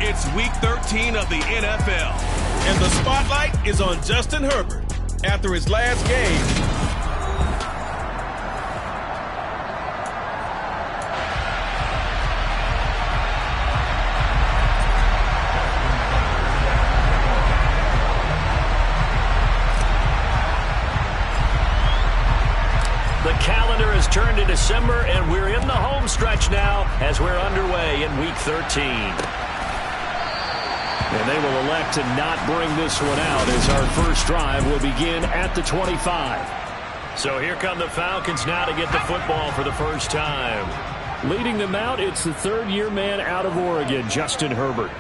It's Week 13 of the NFL, and the spotlight is on Justin Herbert. After his last game, the calendar has turned to December, and we're in the home stretch now as we're underway in Week 13. And they will elect to not bring this one out as our first drive will begin at the 25. So here come the Falcons now to get the football for the first time. Leading them out, it's the third-year man out of Oregon, Justin Herbert.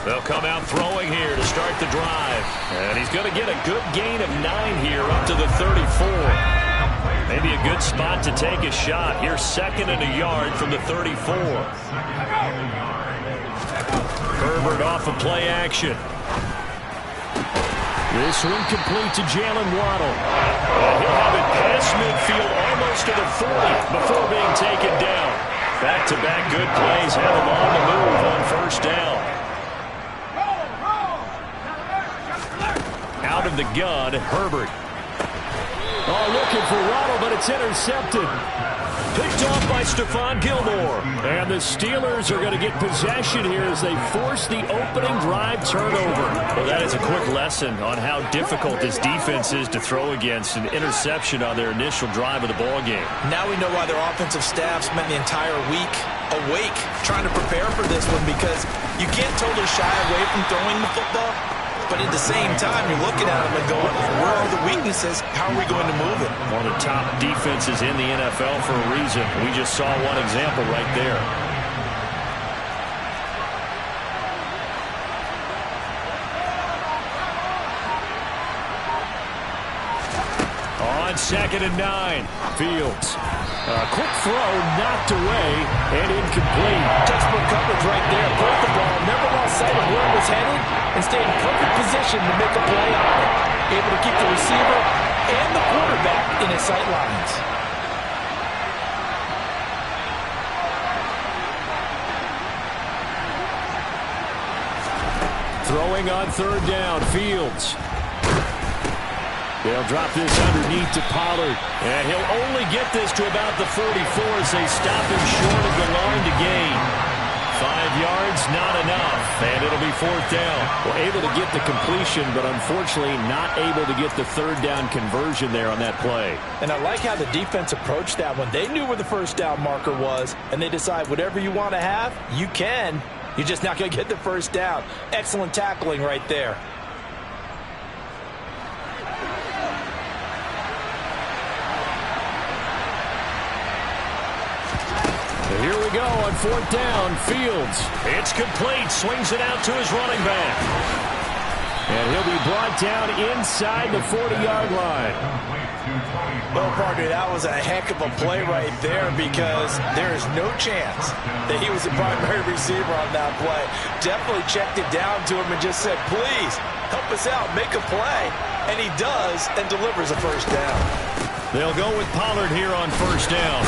They'll come out throwing here to start the drive. And he's going to get a good gain of 9 here up to the 34. Maybe a good spot to take a shot. Here's 2nd and a yard from the 34. Herbert off of play action. This one complete to Jalen Waddle. And he'll have it past midfield almost to the 40 before being taken down. Back-to-back good plays have him on the move on first down. Out of the gun, Herbert. Oh, looking for Waddle, but it's intercepted. Picked off by Stephon Gilmore. And the Steelers are going to get possession here as they force the opening drive turnover. Well, that is a quick lesson on how difficult this defense is to throw against an interception on their initial drive of the ball game. Now we know why their offensive staff spent the entire week awake trying to prepare for this one, because you can't totally shy away from throwing the football. But at the same time, you're looking at them and going, where are the weaknesses? How are we going to move it? One of the top defenses in the NFL for a reason. We just saw one example right there. On 2nd and 9, Fields. A quick throw knocked away and incomplete. Textbook coverage right there. Broke the ball, never lost sight of where it was headed, and stayed in perfect position to make a play on it. Able to keep the receiver and the quarterback in his sight lines. Throwing on 3rd down, Fields. They'll drop this underneath to Pollard. And he'll only get this to about the 44 as they stop him short of the line to gain. 5 yards, not enough. And it'll be 4th down. Well, able to get the completion, but unfortunately not able to get the 3rd down conversion there on that play. And I like how the defense approached that one. They knew where the 1st down marker was, and they decide whatever you want to have, you can. You're just not going to get the 1st down. Excellent tackling right there. Here we go on 4th down. Fields. It's complete. Swings it out to his running back. And he'll be brought down inside the 40-yard line. Well, partner, that was a heck of a play right there, because there is no chance that he was the primary receiver on that play. Definitely checked it down to him and just said, please, help us out, make a play. And he does, and delivers a 1st down. They'll go with Pollard here on 1st down.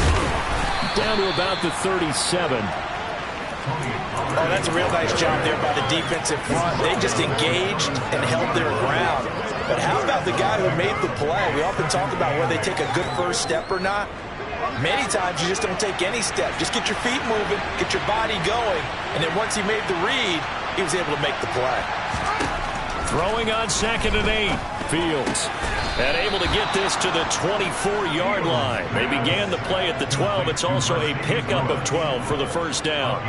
Down to about the 37. Oh, that's a real nice job there by the defensive front. They just engaged and held their ground. But how about the guy who made the play? We often talk about whether they take a good first step or not. Many times you just don't take any step. Just get your feet moving, get your body going. And then once he made the read, he was able to make the play. Throwing on 2nd and 8. Fields. And able to get this to the 24-yard line. They began the play at the 12. It's also a pickup of 12 for the 1st down.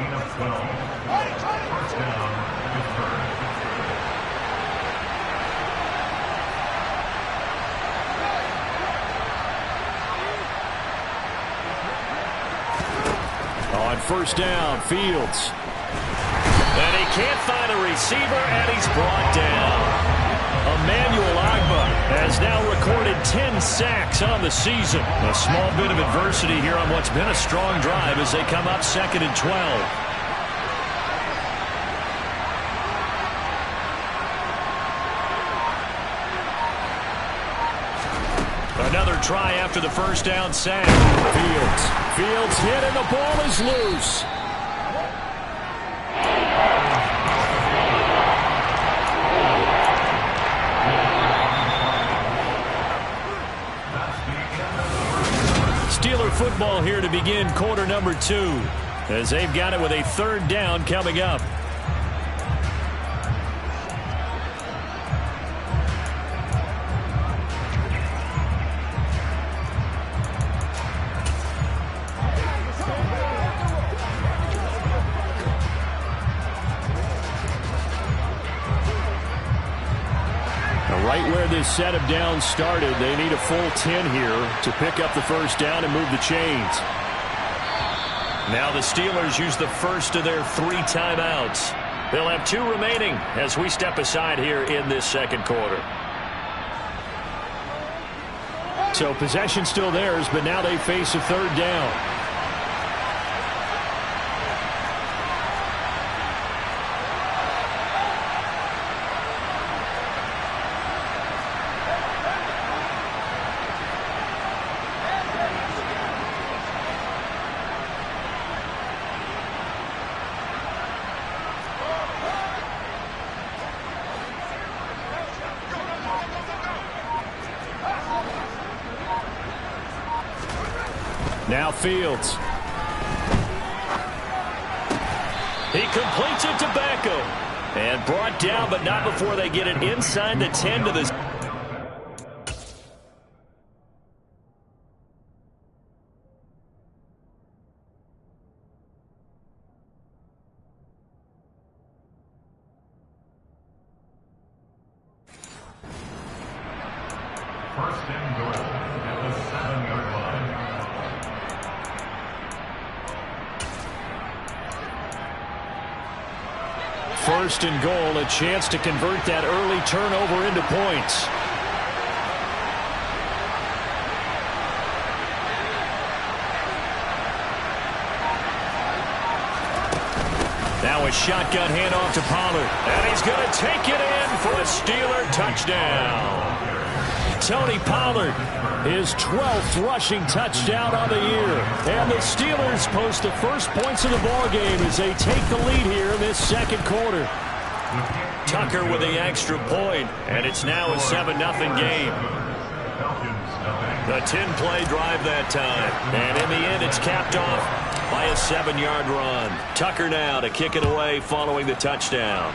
On 1st down, Fields. And he can't find a receiver, and he's brought down. Emmanuel Ogbah has now recorded 10 sacks on the season. A small bit of adversity here on what's been a strong drive as they come up 2nd and 12. Another try after the 1st down sack. Fields hit and the ball is loose. Steeler football here to begin quarter number 2, as they've got it with a 3rd down coming up. Right where this set of downs started, they need a full 10 here to pick up the 1st down and move the chains. Now the Steelers use the first of their 3 timeouts. They'll have 2 remaining as we step aside here in this 2nd quarter. So possession still theirs, but now they face a 3rd down. Now Fields. He completes it to Beckham. And brought down, but not before they get it inside the 10 to the... First and goal at the 7-yard line. First and goal, a chance to convert that early turnover into points. Now a shotgun handoff to Pollard. And he's going to take it in for a Steeler touchdown. Tony Pollard, his 12th rushing touchdown on the year. And the Steelers post the first points of the ballgame as they take the lead here in this 2nd quarter. Tucker with the extra point, and it's now a 7-0 game. The 10-play drive that time. And in the end, it's capped off by a 7-yard run. Tucker now to kick it away following the touchdown.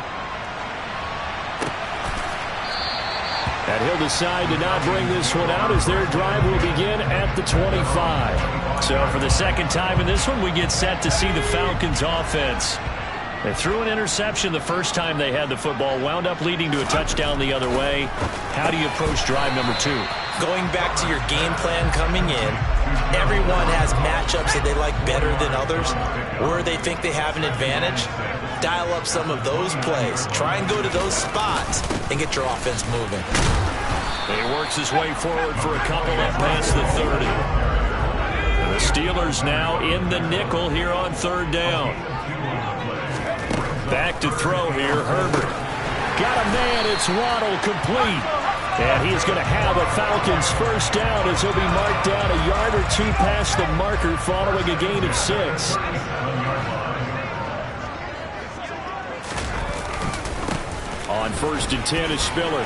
And he'll decide to not bring this one out as their drive will begin at the 25. So for the 2nd time in this one, we get set to see the Falcons offense. They threw an interception the first time they had the football, wound up leading to a touchdown the other way. How do you approach drive number 2? Going back to your game plan coming in, everyone has matchups that they like better than others, or they think they have an advantage. Dial up some of those plays. Try and go to those spots and get your offense moving. He works his way forward for a couple up past the 30. And the Steelers now in the nickel here on 3rd down. Back to throw here, Herbert. Got a man, it's Waddle, complete. And he's going to have a Falcons 1st down as he'll be marked down a yard or 2 past the marker following a gain of 6. On 1st and 10 is Spiller.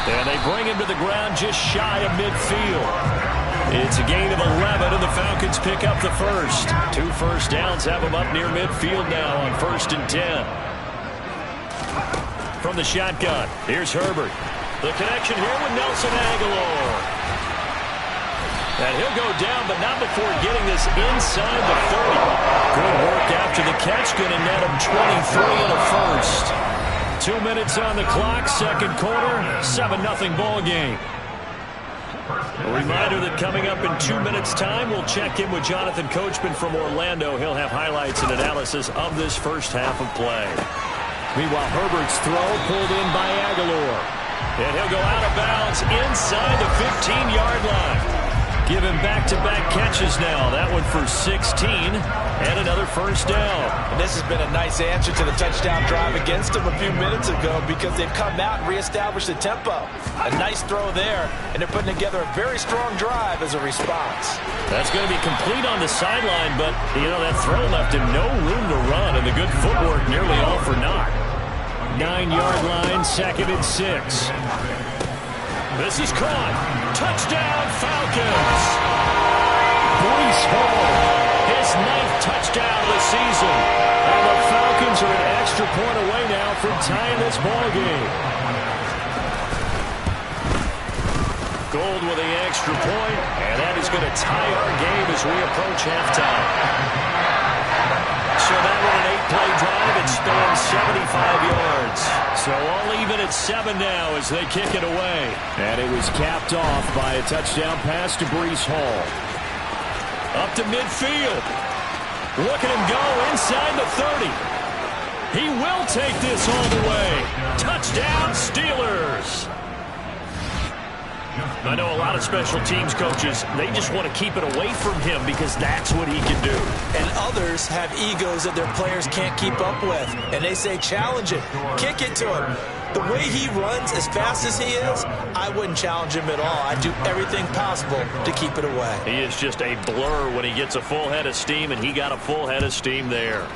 And they bring him to the ground just shy of midfield. It's a gain of 11, and the Falcons pick up the first. 2 first downs have them up near midfield now on 1st and 10. From the shotgun, here's Herbert. The connection here with Nelson Aguilar. And he'll go down, but not before getting this inside the 30. Good work after the catch, going to net him 23 and a first. 2 minutes on the clock, 2nd quarter, 7-0 ball game. A reminder that coming up in 2 minutes' time, we'll check in with Jonathan Coachman from Orlando. He'll have highlights and analysis of this first half of play. Meanwhile, Herbert's throw pulled in by Aguilar. And he'll go out of bounds inside the 15-yard line. Give him back-to-back catches now. That one for 16 and another first down. And this has been a nice answer to the touchdown drive against them a few minutes ago because they've come out and reestablished the tempo. A nice throw there, and they're putting together a very strong drive as a response. That's going to be complete on the sideline, but, you know, that throw left him no room to run, and the good footwork nearly all for naught. 9-yard line, 2nd and 6. This is caught. Touchdown, Falcons. season. And the Falcons are an extra point away now from tying this ball game. Gold with the extra point, and that is going to tie our game as we approach halftime. So that with an 8-play drive, it spans 75 yards. So all even at 7 now as they kick it away. And it was capped off by a touchdown pass to Breece Hall. Up to midfield. Look at him go inside the 30. He will take this all the way. Touchdown, Steelers. I know a lot of special teams coaches, they just want to keep it away from him because that's what he can do. And others have egos that their players can't keep up with. And they say, challenge it, kick it to him. The way he runs as fast as he is, I wouldn't challenge him at all. I'd do everything possible to keep it away. He is just a blur when he gets a full head of steam, and he got a full head of steam there.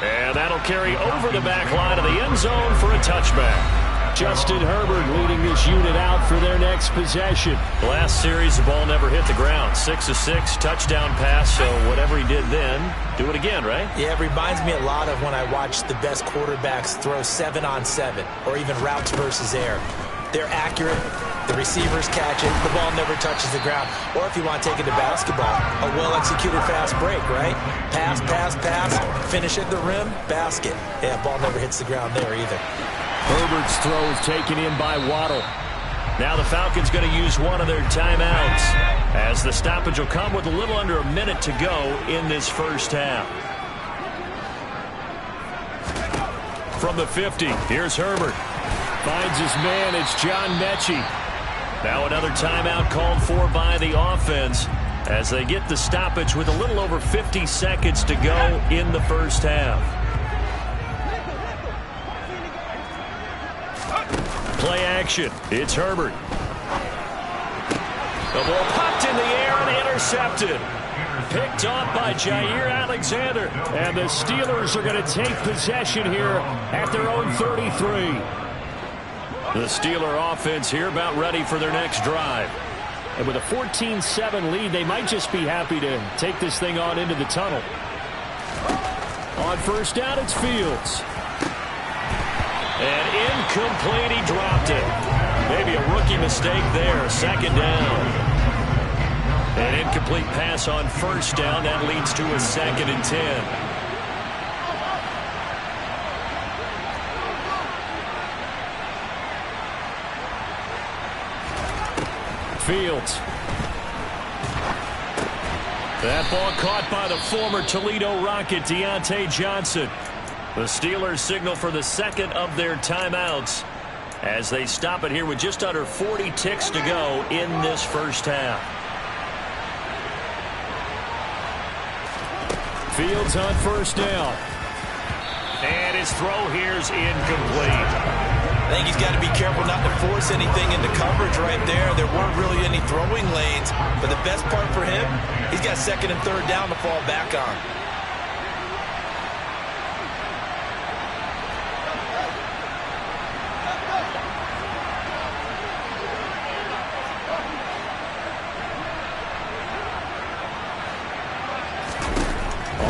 And that'll carry over the back line of the end zone for a touchback. Justin Herbert leading this unit out for their next possession. Last series, the ball never hit the ground. 6 of 6, touchdown pass, so whatever he did then, do it again, right? Yeah, it reminds me a lot of when I watch the best quarterbacks throw 7-on-7 or even routes versus air. They're accurate. The receivers catch it. The ball never touches the ground. Or if you want to take it to basketball, a well-executed fast break, right? Pass, pass, pass, finish at the rim, basket. Yeah, ball never hits the ground there either. Herbert's throw is taken in by Waddle. Now the Falcons going to use one of their timeouts as the stoppage will come with a little under a minute to go in this first half. From the 50, here's Herbert. Finds his man, it's John Mechie. Now another timeout called for by the offense as they get the stoppage with a little over 50 seconds to go in the first half. Play action. It's Herbert. The ball popped in the air and intercepted. Picked off by Jair Alexander. And the Steelers are going to take possession here at their own 33. The Steeler offense here about ready for their next drive. And with a 14-7 lead, they might just be happy to take this thing on into the tunnel. On first down, it's Fields. And incomplete, he dropped it. Maybe a rookie mistake there, second down. An incomplete pass on first down, that leads to a 2nd and 10. Fields. That ball caught by the former Toledo Rocket, Deontay Johnson. The Steelers signal for the second of their timeouts as they stop it here with just under 40 ticks to go in this first half. Fields on first down. And his throw here's incomplete. I think he's got to be careful not to force anything into coverage right there. There weren't really any throwing lanes, but the best part for him, he's got 2nd and 3rd down to fall back on.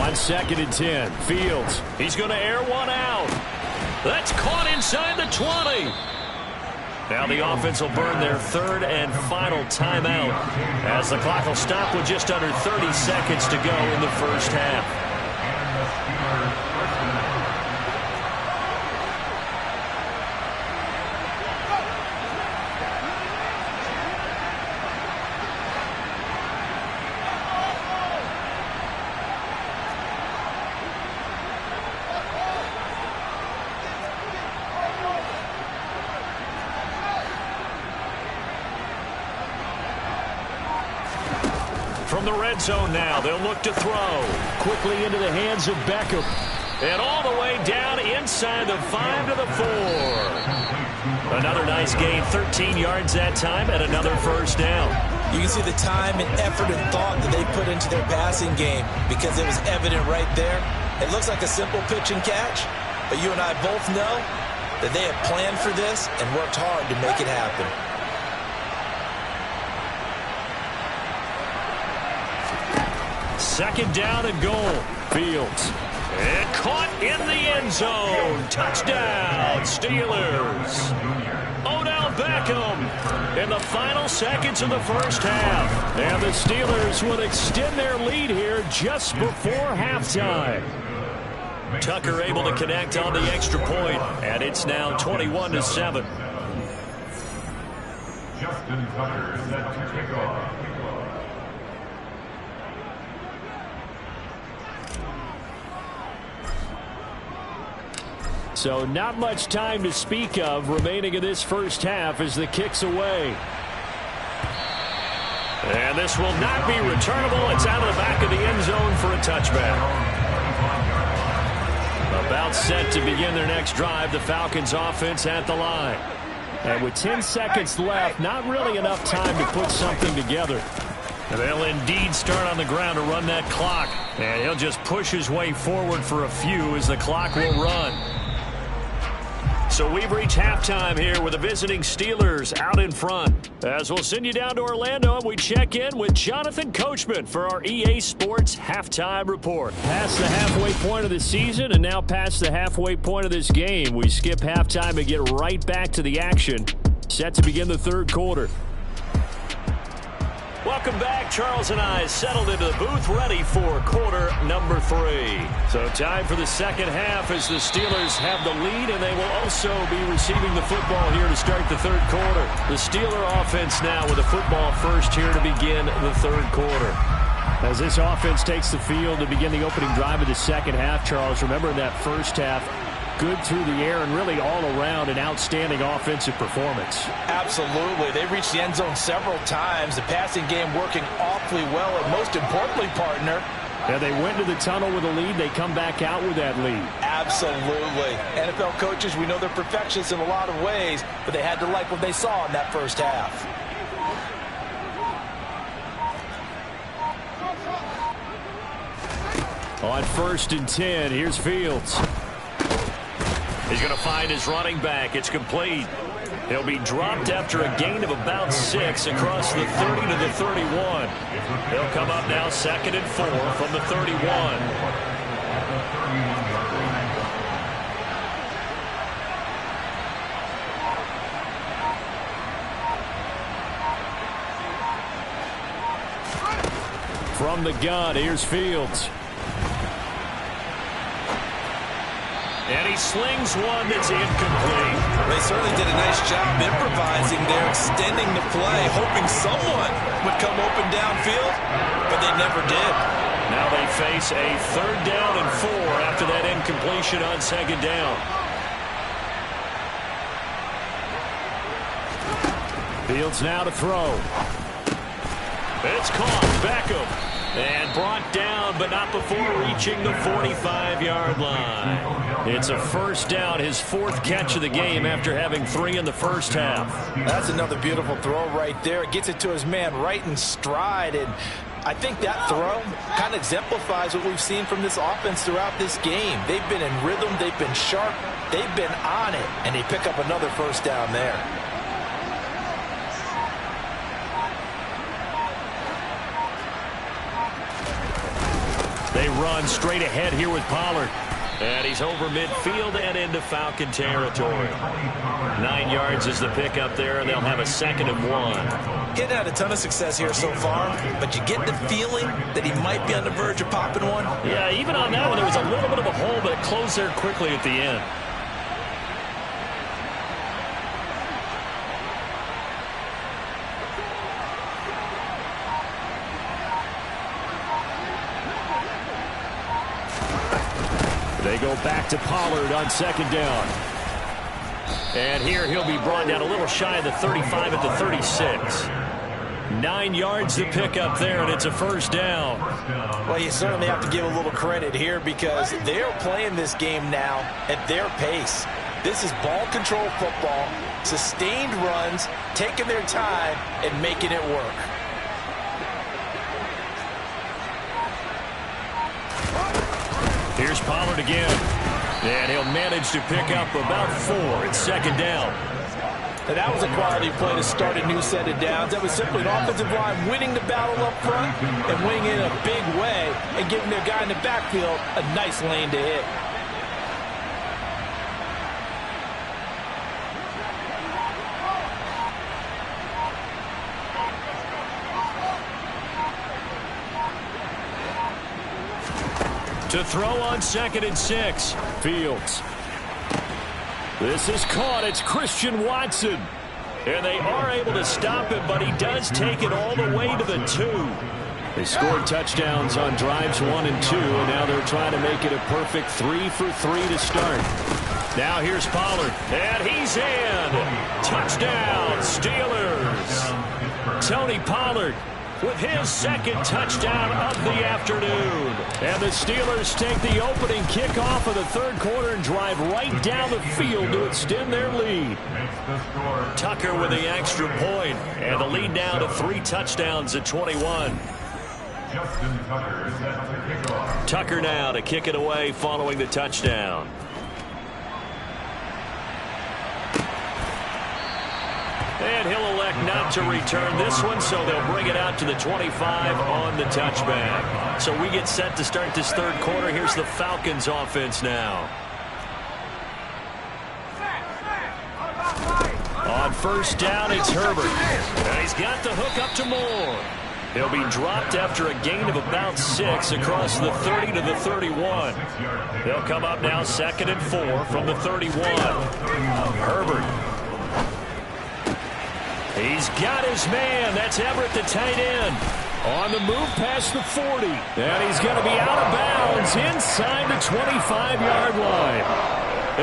On 2nd and 10, Fields. He's going to air one out. That's caught inside the 20. Now the offense will burn their 3rd and final timeout as the clock will stop with just under 30 seconds to go in the first half. From the red zone now, they'll look to throw. Quickly into the hands of Beckham. And all the way down inside the 5 to the 4. Another nice gain, 13 yards that time, and another first down. You can see the time and effort and thought that they put into their passing game because it was evident right there. It looks like a simple pitch and catch, but you and I both know that they have planned for this and worked hard to make it happen. second down and goal. Fields. And caught in the end zone. Touchdown, Steelers. Odell Beckham in the final seconds of the first half. And the Steelers will extend their lead here just before halftime. Tucker able to connect on the extra point, and it's now 21-7. Justin Tucker set to kick off. So not much time to speak of remaining in this first half as the kick's away. And this will not be returnable. It's out of the back of the end zone for a touchback. About set to begin their next drive, the Falcons offense at the line. And with 10 seconds left, not really enough time to put something together. And they'll indeed start on the ground to run that clock. And he'll just push his way forward for a few as the clock will run. So we've reached halftime here with the visiting Steelers out in front. As we'll send you down to Orlando, and we check in with Jonathan Coachman for our EA Sports Halftime Report. Past the halfway point of the season and now past the halfway point of this game, we skip halftime and get right back to the action. Set to begin the third quarter. Welcome back. Charles and I settled into the booth ready for quarter number 3. So time for the second half as the Steelers have the lead, and they will also be receiving the football here to start the third quarter. The Steeler offense now with the football first here to begin the third quarter. As this offense takes the field to begin the opening drive of the second half, Charles, remember in that first half, good through the air and really all around an outstanding offensive performance. Absolutely. They reached the end zone several times. The passing game working awfully well, and most importantly, partner, yeah, they went to the tunnel with a lead. They come back out with that lead. Absolutely. NFL coaches, we know they're perfectionists in a lot of ways, but they had to like what they saw in that first half. On 1st and 10, here's Fields. He's going to find his running back. It's complete. He'll be dropped after a gain of about 6 across the 30 to the 31. He'll come up now 2nd and 4 from the 31. From the gun, here's Fields. And he slings one that's incomplete. They certainly did a nice job improvising there, extending the play, hoping someone would come open downfield, but they never did. Now they face a 3rd down and 4 after that incompletion on 2nd down. Fields now to throw. It's caught. Beckham. And brought down, but not before reaching the 45-yard line. It's a 1st down, his 4th catch of the game after having 3 in the first half. That's another beautiful throw right there. It gets it to his man right in stride. And I think that throw kind of exemplifies what we've seen from this offense throughout this game. They've been in rhythm. They've been sharp. They've been on it. And they pick up another 1st down there. They run straight ahead here with Pollard. And he's over midfield and into Falcon territory. 9 yards is the pickup there, and they'll have a 2nd and 1. Getting had a ton of success here so far, but you get the feeling that he might be on the verge of popping one. Yeah, even on that one, there was a little bit of a hole, but it closed there quickly at the end. They go back to Pollard on 2nd down. And here he'll be brought down a little shy of the 35 at the 36. 9 yards to pick up there, and it's a 1st down. Well, you certainly have to give a little credit here because they're playing this game now at their pace. This is ball control football, sustained runs, taking their time, and making it work. Here's Pollard again. And he'll manage to pick up about 4 at 2nd down. And that was a quality play to start a new set of downs. That was simply an offensive line winning the battle up front and winning in a big way and giving their guy in the backfield a nice lane to hit. To throw on 2nd and 6. Fields. This is caught. It's Christian Watson. And they are able to stop him, but he does take it all the way to the 2. They scored touchdowns on drives 1 and 2, and now they're trying to make it a perfect 3 for 3 to start. Now here's Pollard, and he's in. Touchdown, Steelers. Tony Pollard with his 2nd touchdown of the afternoon. And the Steelers take the opening kickoff of the 3rd quarter and drive right down the field to extend their lead. Tucker with the extra point, and the lead now to 3 touchdowns at 21. Justin Tucker sets the kickoff. Tucker now to kick it away following the touchdown. And he'll elect not to return this one, so they'll bring it out to the 25 on the touchback. So we get set to start this 3rd quarter. Here's the Falcons offense now. On 1st down, it's Herbert. And he's got the hook up to Moore. He'll be dropped after a gain of about 6 across the 30 to the 31. They'll come up now 2nd and 4 from the 31. Herbert. He's got his man. That's Everett, the tight end. On the move past the 40. And he's going to be out of bounds inside the 25-yard line.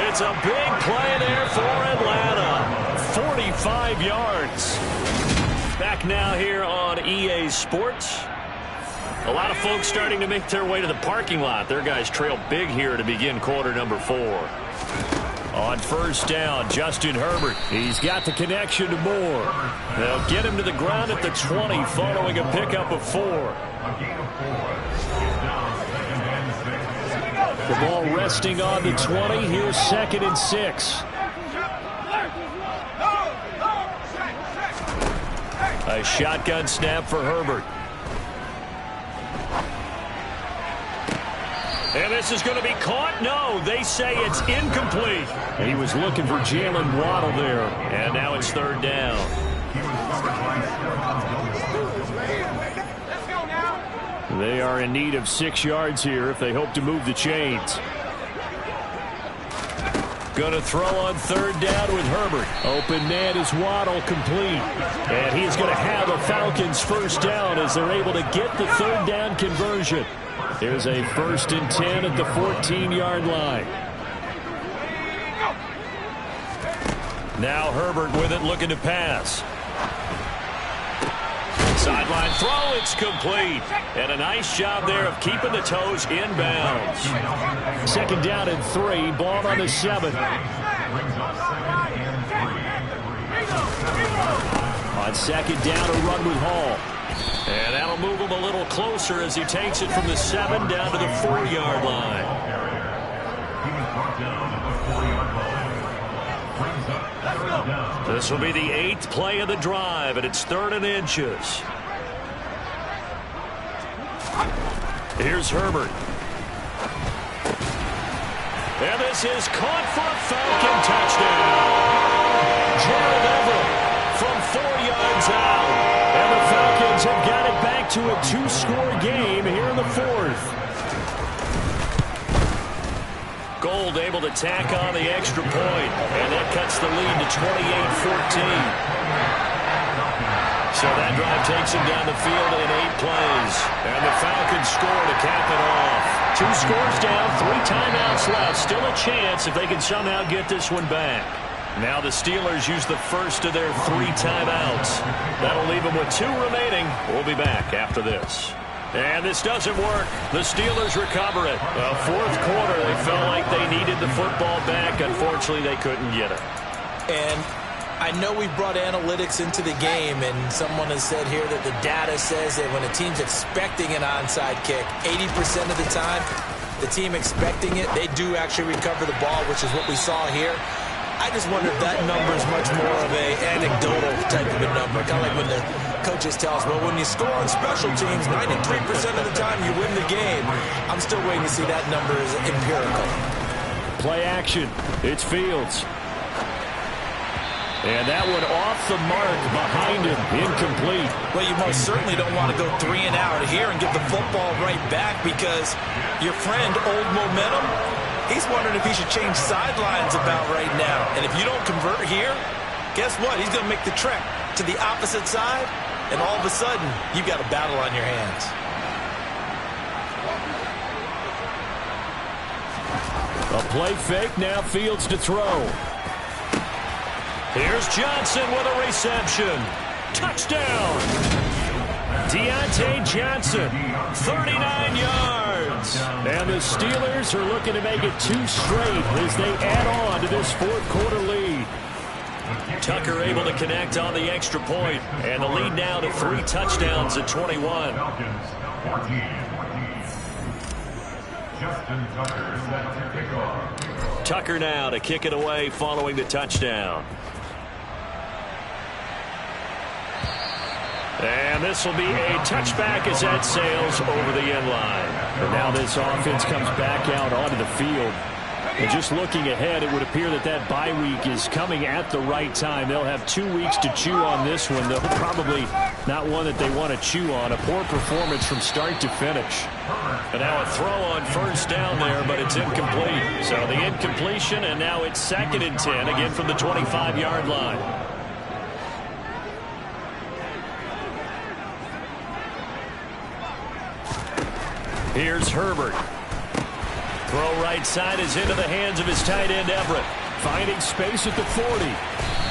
It's a big play there for Atlanta. 45 yards. Back now here on EA Sports. A lot of folks starting to make their way to the parking lot. Their guys trail big here to begin quarter number 4. On 1st down, Justin Herbert. He's got the connection to Moore. They'll get him to the ground at the 20 following a pickup of 4. The ball resting on the 20. Here's 2nd and 6. A shotgun snap for Herbert. And this is going to be caught. No, they say it's incomplete. And he was looking for Jalen Waddle there. And now it's 3rd down. They are in need of 6 yards here if they hope to move the chains. Going to throw on 3rd down with Herbert. Open man is Waddle, complete. And he's going to have a Falcons 1st down as they're able to get the 3rd down conversion. Here's a 1st and 10 at the 14-yard line. Now Herbert with it, looking to pass. Sideline throw, it's complete. And a nice job there of keeping the toes inbounds. 2nd down and 3, ball on the 7. On 2nd down, a run with Hall. And that'll move him a little closer as he takes it from the 7 down to the 4-yard line. This will be the 8th play of the drive, and it's 3rd and inches. Here's Herbert. And this is caught for a Falcon touchdown. Gerald Everett from 4 yards out. And the Falcons have got it back to a 2-score game here in the 4th. Gold able to tack on the extra point, and that cuts the lead to 28-14. So that drive takes him down the field in 8 plays. And the Falcons score to cap it off. 2 scores down, 3 timeouts left. Still a chance if they can somehow get this one back. Now the Steelers use the first of their 3 timeouts. That'll leave them with 2 remaining. We'll be back after this. And this doesn't work. The Steelers recover it. Well, 4th quarter, they felt like they needed the football back. Unfortunately, they couldn't get it. And I know we brought analytics into the game, and someone has said here that the data says that when a team's expecting an onside kick, 80% of the time, the team expecting it, they do actually recover the ball, which is what we saw here. I just wonder if that number is much more of a anecdotal type of a number. Kind of like when the coaches tell us, well, when you score on special teams, 93% of the time you win the game. I'm still waiting to see that number is empirical. Play action. It's Fields. And that one off the mark behind him. Incomplete. Well, you most certainly don't want to go 3 and out here and give the football right back because your friend, Old Momentum, he's wondering if he should change sidelines about right now. And if you don't convert here, guess what? He's going to make the trek to the opposite side, and all of a sudden, you've got a battle on your hands. A play fake, now Fields to throw. Here's Johnson with a reception. Touchdown! Deontay Johnson, 39 yards. And the Steelers are looking to make it 2 straight as they add on to this fourth-quarter lead. Tucker able to connect on the extra point, and the lead now to 3 touchdowns at 21. Tucker now to kick it away following the touchdown. And this will be a touchback as that sails over the end line. And now this offense comes back out onto the field. And just looking ahead, it would appear that that bye week is coming at the right time. They'll have 2 weeks to chew on this one, though probably not one that they want to chew on. A poor performance from start to finish. And now a throw on first down there, but it's incomplete. So the incompletion, and now it's 2nd and 10, again from the 25-yard line. Here's Herbert. Throw right side is into the hands of his tight end, Everett. Finding space at the 40.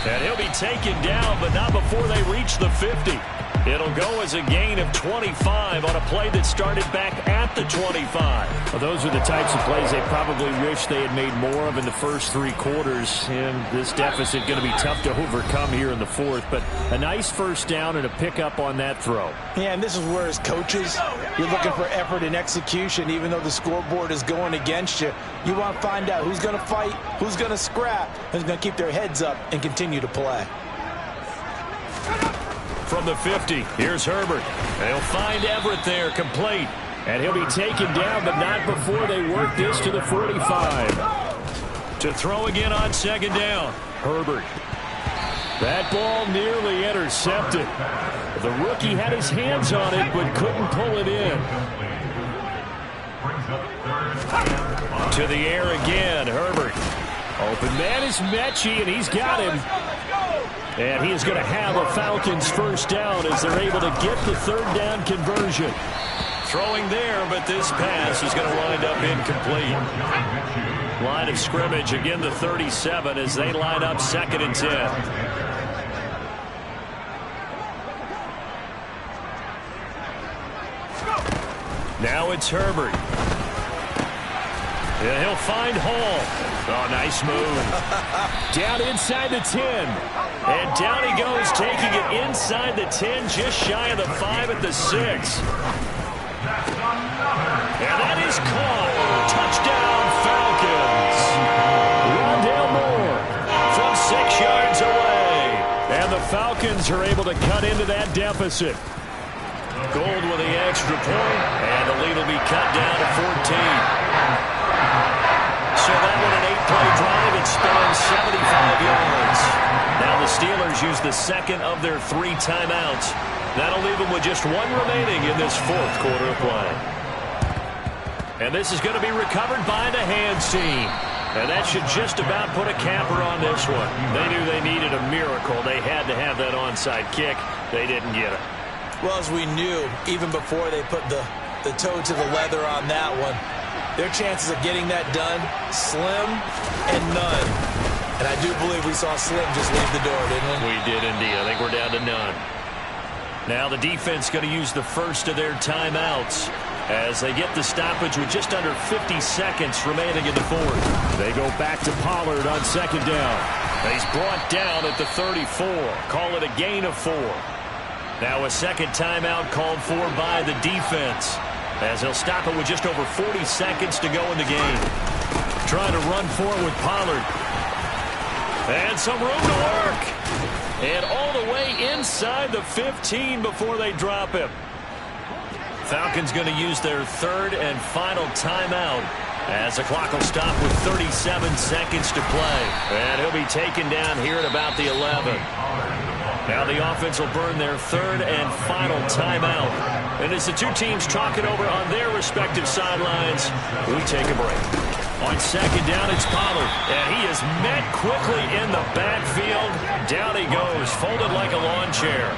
And he'll be taken down, but not before they reach the 50. It'll go as a gain of 25 on a play that started back at the 25. Well, those are the types of plays they probably wish they had made more of in the first 3 quarters. And this deficit going to be tough to overcome here in the 4th. But a nice first down and a pickup on that throw. Yeah, and this is where as coaches, you're looking for effort and execution. Even though the scoreboard is going against you, you want to find out who's going to fight, who's going to scrap, who's going to keep their heads up and continue to play. From the 50, here's Herbert. They'll find Everett there, complete. And he'll be taken down, but not before they work this to the 45. To throw again on 2nd down. Herbert. That ball nearly intercepted. The rookie had his hands on it, but couldn't pull it in. To the air again, Herbert. Open man is Mechie, and he's got him. And he is going to have a Falcons first down as they're able to get the 3rd down conversion. Throwing there, but this pass is going to wind up incomplete. Line of scrimmage, again the 37 as they line up 2nd and 10. Now it's Herbert. Yeah, he'll find Hall. Oh, nice move. Down inside the 10. And down he goes, taking it inside the 10, just shy of the 5 at the 6. And that is caught. Touchdown, Falcons. Rondale Moore from 6 yards away. And the Falcons are able to cut into that deficit. Gold with the extra point, and the lead will be cut down to 14. So that one an 8-play drive. It spans 75 yards. Now the Steelers use the 2nd of their 3 timeouts. That'll leave them with just 1 remaining in this 4th quarter of play. And this is going to be recovered by the hands team. And that should just about put a capper on this one. They knew they needed a miracle. They had to have that onside kick. They didn't get it. Well, as we knew, even before they put the toe to the leather on that one, their chances of getting that done, slim and none. And I do believe we saw Slim just leave the door, didn't we? We did indeed. I think we're down to none. Now the defense going to use the first of their timeouts as they get the stoppage with just under 50 seconds remaining in the 4th. They go back to Pollard on 2nd down. He's brought down at the 34. Call it a gain of 4. Now a 2nd timeout called for by the defense as he'll stop it with just over 40 seconds to go in the game. Trying to run forward with Pollard. And some room to work. And all the way inside the 15 before they drop him. Falcons going to use their third and final timeout as the clock will stop with 37 seconds to play. And he'll be taken down here at about the 11. Now the offense will burn their third and final timeout. And as the two teams talk it over on their respective sidelines, we take a break. On second down, it's Pollard. And he is met quickly in the backfield. Down he goes, folded like a lawn chair.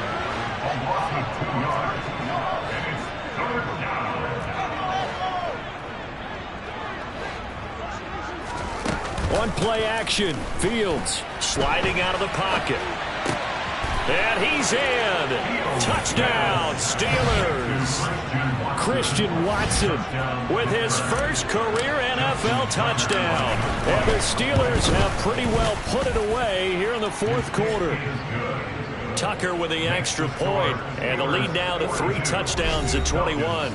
On play action, Fields sliding out of the pocket. And he's in. Touchdown, Steelers. Christian Watson with his first career NFL touchdown. And the Steelers have pretty well put it away here in the fourth quarter. Tucker with the extra point, and the lead now to 3 touchdowns at 21.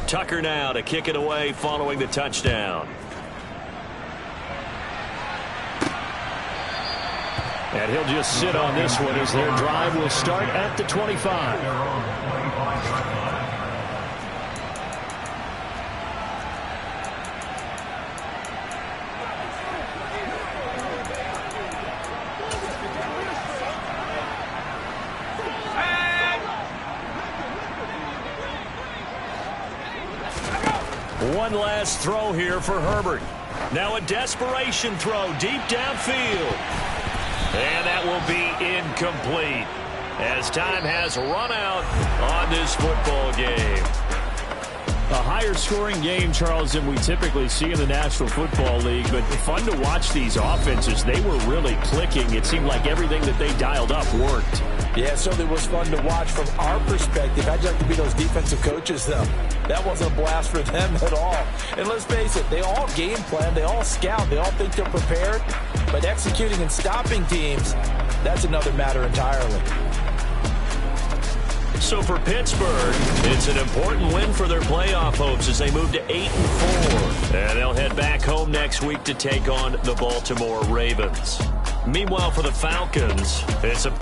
Tucker now to kick it away following the touchdown. And he'll just sit on this one as their drive will start at the 25. One last throw here for Herbert. Now a desperation throw deep downfield. And that will be incomplete as time has run out on this football game. A higher scoring game, Charles, than we typically see in the National Football League, but fun to watch these offenses. They were really clicking. It seemed like everything that they dialed up worked. Yeah, it certainly was fun to watch from our perspective. How'd you like to be those defensive coaches, though? That wasn't a blast for them at all. And let's face it, they all game plan, they all scout, they all think they're prepared. But executing and stopping teams, that's another matter entirely. So for Pittsburgh, it's an important win for their playoff hopes as they move to 8-4. And they'll head back home next week to take on the Baltimore Ravens. Meanwhile, for the Falcons, it's a